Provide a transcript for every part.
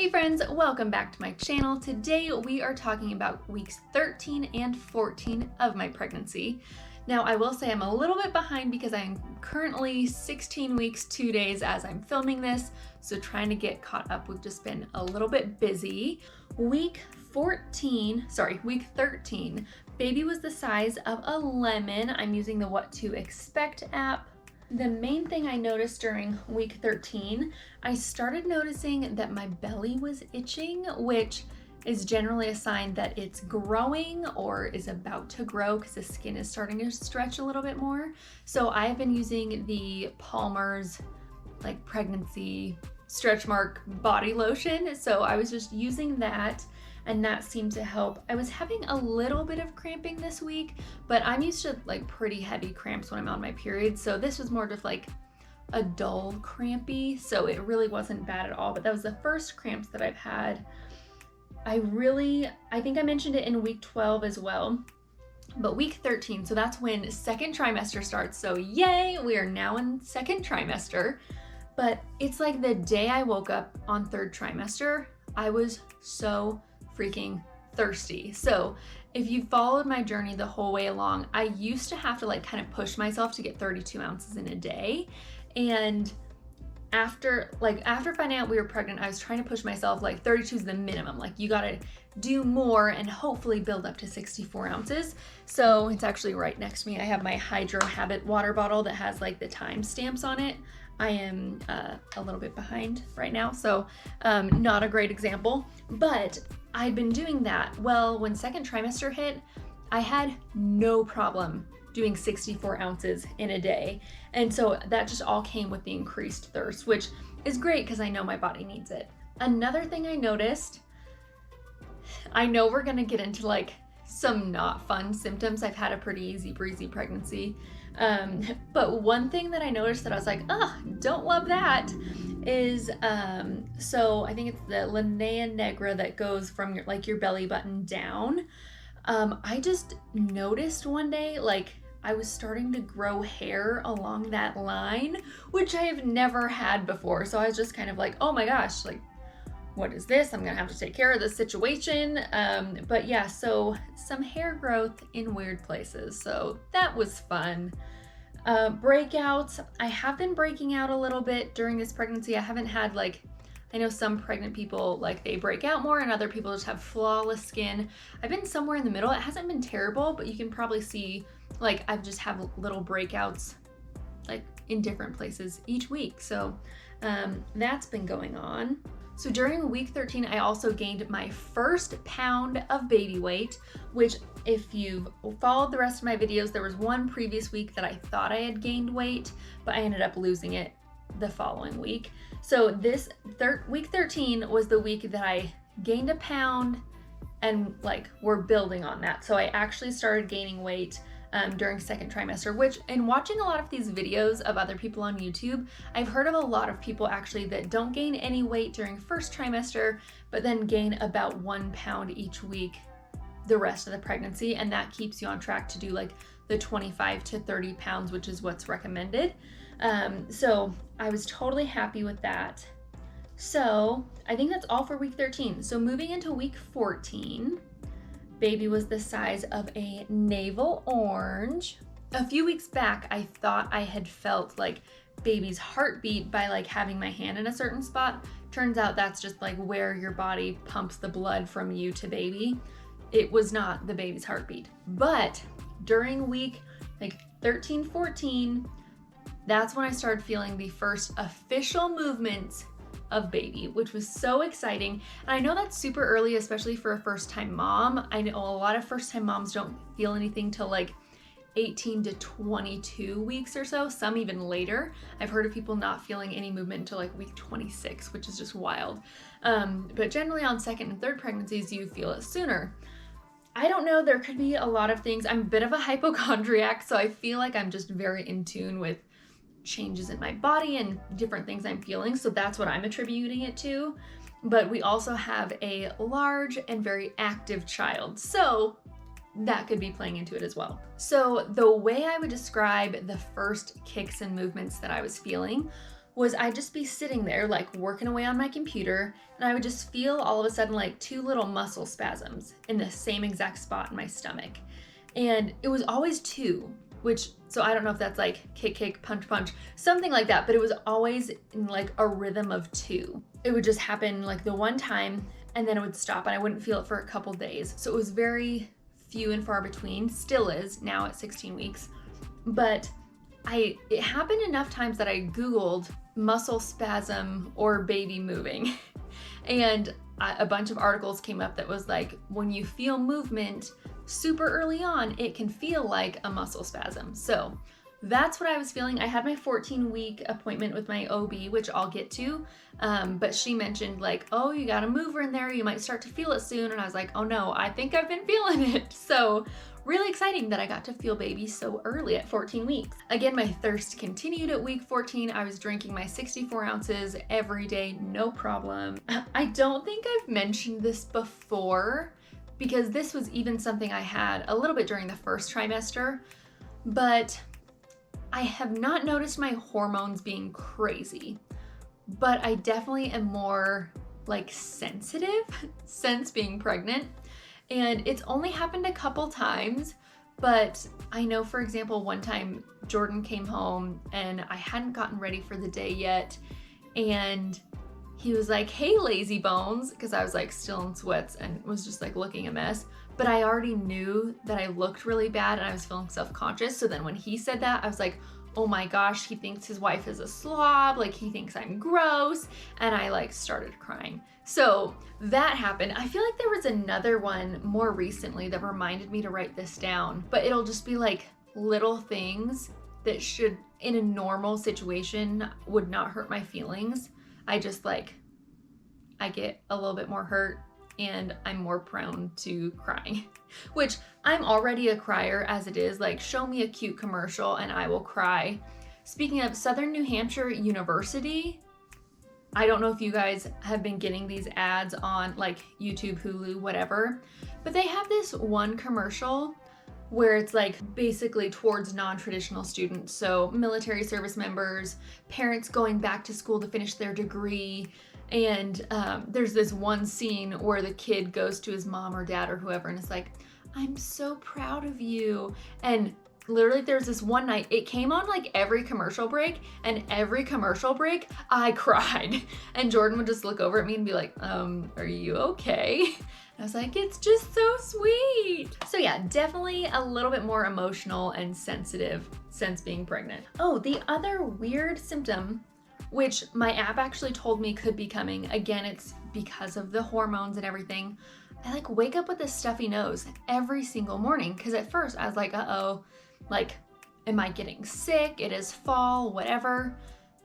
Hey friends, welcome back to my channel. Today we are talking about weeks 13 and 14 of my pregnancy. Now I will say I'm a little bit behind because I'm currently 16 weeks, 2 days as I'm filming this. So trying to get caught up, we've just been a little bit busy. Week 13, baby was the size of a lemon. I'm using the What to Expect app. The main thing I noticed during week 13, I started noticing that my belly was itching, which is generally a sign that it's growing or is about to grow because the skin is starting to stretch a little bit more. So I've been using the Palmer's pregnancy stretch mark body lotion. So I was just using that and that seemed to help. I was having a little bit of cramping this week, but I'm used to pretty heavy cramps when I'm on my period. So this was more just a dull crampy. So it really wasn't bad at all, but that was the first cramps that I've had. I think I mentioned it in week 12 as well, but week 13, so that's when second trimester starts. So yay, we are now in second trimester. But it's like the day I woke up on third trimester, I was so freaking thirsty. So if you followed my journey the whole way along, I used to have to kind of push myself to get 32 ounces in a day. And after finding out we were pregnant, I was trying to push myself 32 is the minimum. You gotta do more and hopefully build up to 64 ounces. So it's actually right next to me. I have my Hydro Habit water bottle that has the time stamps on it. I am a little bit behind right now, so not a great example, but I'd been doing that. Well, when second trimester hit, I had no problem doing 64 ounces in a day. And so that just all came with the increased thirst, which is great because I know my body needs it. Another thing I noticed, I know we're gonna get into some not fun symptoms. I've had a pretty easy breezy pregnancy. But one thing that I noticed that I was don't love that is, so I think it's the linea nigra that goes from your belly button down. I just noticed one day, I was starting to grow hair along that line, which I have never had before. So I was just kind of oh my gosh, what is this? I'm gonna have to take care of this situation. But yeah, so some hair growth in weird places. So that was fun. Breakouts. I have been breaking out a little bit during this pregnancy. I haven't had I know some pregnant people they break out more and other people just have flawless skin. I've been somewhere in the middle. It hasn't been terrible, but you can probably see I've just have little breakouts in different places each week. So that's been going on. So during week 13, I also gained my first pound of baby weight, which if you've followed the rest of my videos, there was one previous week that I thought I had gained weight, but I ended up losing it the following week. So this week 13 was the week that I gained a pound and we're building on that. So I actually started gaining weight during second trimester, which in watching a lot of these videos of other people on YouTube, I've heard of a lot of people actually that don't gain any weight during first trimester, but then gain about 1 pound each week the rest of the pregnancy. And that keeps you on track to do the 25 to 30 pounds, which is what's recommended. So I was totally happy with that. So I think that's all for week 13. So moving into week 14, baby was the size of a navel orange. A few weeks back, I thought I had felt baby's heartbeat by having my hand in a certain spot. Turns out that's just where your body pumps the blood from you to baby. It was not the baby's heartbeat. But during week 13, 14, that's when I started feeling the first official movements of baby, which was so exciting. And I know that's super early, especially for a first-time mom. I know a lot of first-time moms don't feel anything till 18 to 22 weeks or so, some even later. I've heard of people not feeling any movement until week 26, which is just wild. But generally on second and third pregnancies, you feel it sooner. I don't know, there could be a lot of things. I'm a bit of a hypochondriac, so I feel I'm just very in tune with changes in my body and different things I'm feeling. So that's what I'm attributing it to. But we also have a large and very active child. So that could be playing into it as well. So the way I would describe the first kicks and movements that I was feeling was I'd just be sitting there like working away on my computer, and I would just feel all of a sudden like two little muscle spasms in the same exact spot in my stomach. And it was always two, which, so I don't know if that's like kick, kick, punch, punch, something like that, but it was always in like a rhythm of two. It would just happen like the one time and then it would stop and I wouldn't feel it for a couple days. So it was very few and far between, still is now at 16 weeks. But it happened enough times that I Googled muscle spasm or baby moving. And a bunch of articles came up that was like, when you feel movement super early on, it can feel like a muscle spasm. So that's what I was feeling. I had my 14-week appointment with my OB, which I'll get to. But she mentioned like, oh, you got a mover in there. You might start to feel it soon. And I was like, oh no, I think I've been feeling it. So really exciting that I got to feel baby so early at 14 weeks. Again, my thirst continued at week 14. I was drinking my 64 ounces every day, no problem. I don't think I've mentioned this before because this was even something I had a little bit during the first trimester, but I have not noticed my hormones being crazy, but I definitely am more like sensitive since being pregnant. And it's only happened a couple times, but I know, for example, one time Jordan came home and I hadn't gotten ready for the day yet. And he was like, hey, lazy bones, because I was like still in sweats and was just like looking a mess. But I already knew that I looked really bad and I was feeling self-conscious. So then when he said that, I was like, oh my gosh, he thinks his wife is a slob, like he thinks I'm gross. And I like started crying. So that happened. I feel like there was another one more recently that reminded me to write this down, but it'll just be like little things that should, in a normal situation, would not hurt my feelings. I just like, I get a little bit more hurt and I'm more prone to crying, which I'm already a crier as it is. Like, show me a cute commercial and I will cry. Speaking of Southern New Hampshire University, I don't know if you guys have been getting these ads on like YouTube, Hulu, whatever, but they have this one commercial where it's like basically towards non-traditional students. So military service members, parents going back to school to finish their degree. And there's this one scene where the kid goes to his mom or dad or whoever and it's like, I'm so proud of you. And literally there's this one night, it came on like every commercial break, and every commercial break I cried. And Jordan would just look over at me and be like, are you okay? And I was like, it's just so sweet. So yeah, definitely a little bit more emotional and sensitive since being pregnant. Oh, the other weird symptom, which my app actually told me could be coming, again, it's because of the hormones and everything. I like wake up with a stuffy nose every single morning. Cause at first I was like, uh-oh, like, am I getting sick? It is fall, whatever.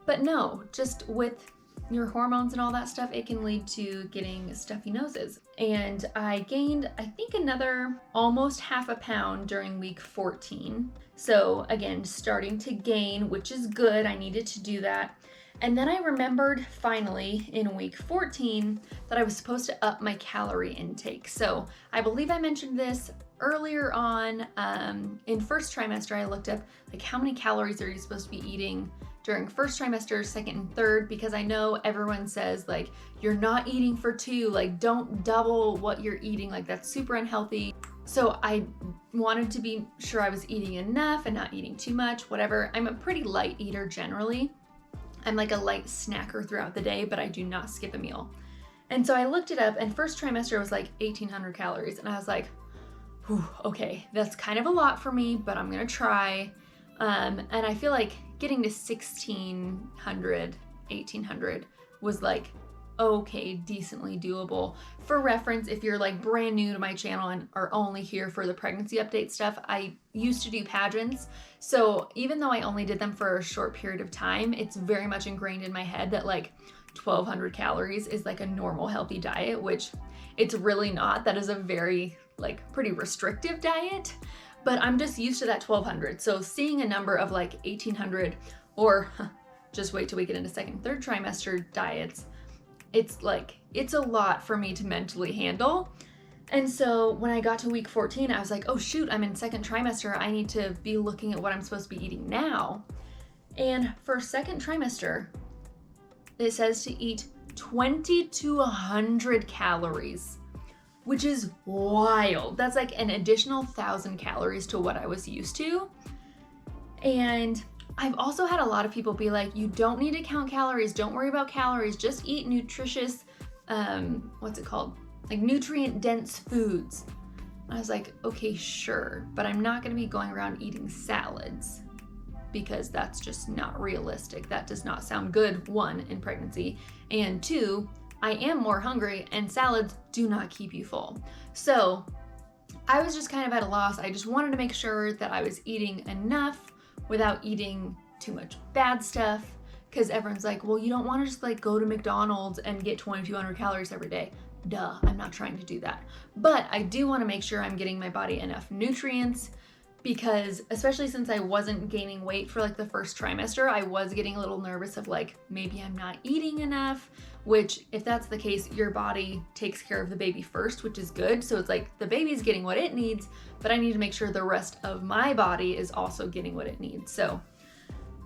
But no, just with your hormones and all that stuff, it can lead to getting stuffy noses. And I gained, I think, another almost half a pound during week 14. So again, starting to gain, which is good. I needed to do that. And then I remembered finally in week 14 that I was supposed to up my calorie intake. So I believe I mentioned this earlier on. In first trimester, I looked up like how many calories are you supposed to be eating during first trimester, second and third, because I know everyone says like, you're not eating for two, like don't double what you're eating, like that's super unhealthy. So I wanted to be sure I was eating enough and not eating too much, whatever. I'm a pretty light eater generally. I'm like a light snacker throughout the day, but I do not skip a meal. And so I looked it up and first trimester was like 1,800 calories. And I was like, whew, okay, that's kind of a lot for me, but I'm gonna try. And I feel like getting to 1,600, 1,800 was like, okay, decently doable. For reference, if you're like brand new to my channel and are only here for the pregnancy update stuff, I used to do pageants. So even though I only did them for a short period of time, it's very much ingrained in my head that like 1,200 calories is like a normal healthy diet, which it's really not. That is a very like pretty restrictive diet, but I'm just used to that 1,200. So seeing a number of like 1,800 or just wait till we get into second, third trimester diets, it's like, it's a lot for me to mentally handle. And so when I got to week 14, I was like, oh shoot, I'm in second trimester. I need to be looking at what I'm supposed to be eating now. And for second trimester, it says to eat 20 to 100 calories, which is wild. That's like an additional 1,000 calories to what I was used to. And I've also had a lot of people be like, you don't need to count calories. Don't worry about calories. Just eat nutritious, what's it called? Like nutrient dense foods. I was like, okay, sure, but I'm not gonna be going around eating salads because that's just not realistic. That does not sound good, one, in pregnancy, and two, I am more hungry and salads do not keep you full. So I was just kind of at a loss. I just wanted to make sure that I was eating enough without eating too much bad stuff, because everyone's like, well, you don't want to just like go to McDonald's and get 2,200 calories every day. Duh, I'm not trying to do that. But I do want to make sure I'm getting my body enough nutrients, because especially since I wasn't gaining weight for like the first trimester, I was getting a little nervous of like, maybe I'm not eating enough, which if that's the case, your body takes care of the baby first, which is good. So it's like the baby's getting what it needs, but I need to make sure the rest of my body is also getting what it needs. So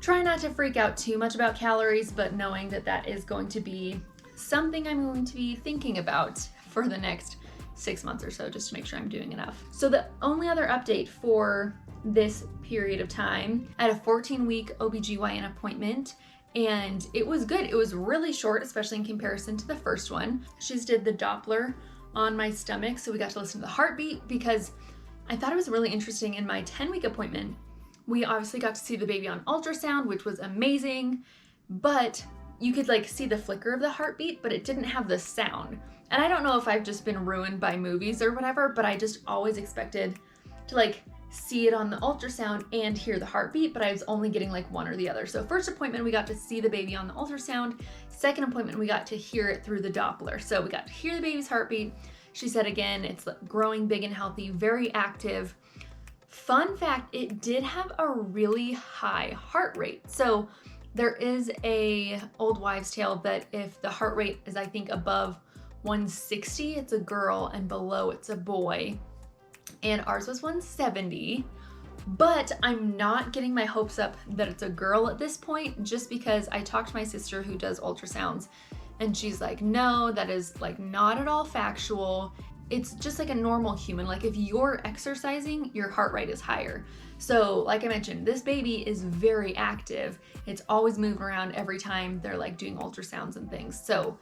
try not to freak out too much about calories, but knowing that that is going to be something I'm going to be thinking about for the next 6 months or so, just to make sure I'm doing enough. So the only other update for this period of time, I had a 14-week OBGYN appointment, and it was good. It was really short, especially in comparison to the first one. She just did the Doppler on my stomach, so we got to listen to the heartbeat, because I thought it was really interesting. In my 10-week appointment, we obviously got to see the baby on ultrasound, which was amazing, but you could like see the flicker of the heartbeat, but it didn't have the sound. And I don't know if I've just been ruined by movies or whatever, but I just always expected to like see it on the ultrasound and hear the heartbeat, but I was only getting like one or the other. So first appointment, we got to see the baby on the ultrasound. Second appointment, we got to hear it through the Doppler. So we got to hear the baby's heartbeat. She said again, it's growing big and healthy, very active. Fun fact, it did have a really high heart rate. So there is a old wives' tale that if the heart rate is, I think, above 160, it's a girl, and below it's a boy. And ours was 170. But I'm not getting my hopes up that it's a girl at this point, just because I talked to my sister who does ultrasounds, and she's like, no, that is like not at all factual. It's just like a normal human. Like if you're exercising, your heart rate is higher. So like I mentioned, this baby is very active. It's always moving around every time they're like doing ultrasounds and things. So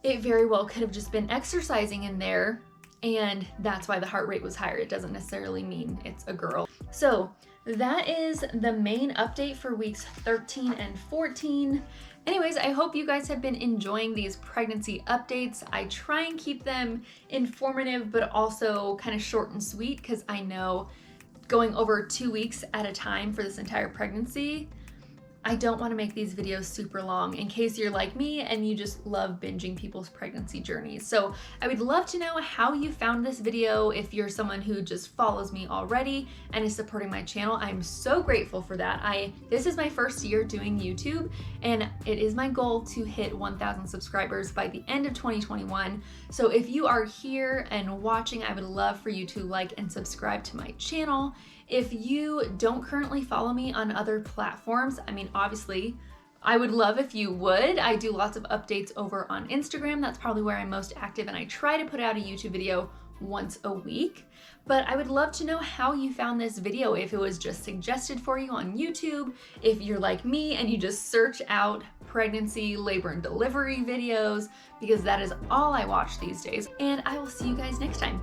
it very well could have just been exercising in there, and that's why the heart rate was higher. It doesn't necessarily mean it's a girl. So that is the main update for weeks 13 and 14. Anyways, I hope you guys have been enjoying these pregnancy updates. I try and keep them informative, but also kind of short and sweet, because I know going over 2 weeks at a time for this entire pregnancy, I don't want to make these videos super long in case you're like me and you just love binging people's pregnancy journeys. So I would love to know how you found this video. If you're someone who just follows me already and is supporting my channel, I'm so grateful for that. This is my first year doing YouTube, and it is my goal to hit 1,000 subscribers by the end of 2021. So if you are here and watching, I would love for you to like and subscribe to my channel. If you don't currently follow me on other platforms, I mean, obviously, I would love if you would. I do lots of updates over on Instagram. That's probably where I'm most active, and I try to put out a YouTube video once a week. But I would love to know how you found this video, if it was just suggested for you on YouTube, if you're like me and you just search out pregnancy, labor, and delivery videos, because that is all I watch these days. And I will see you guys next time.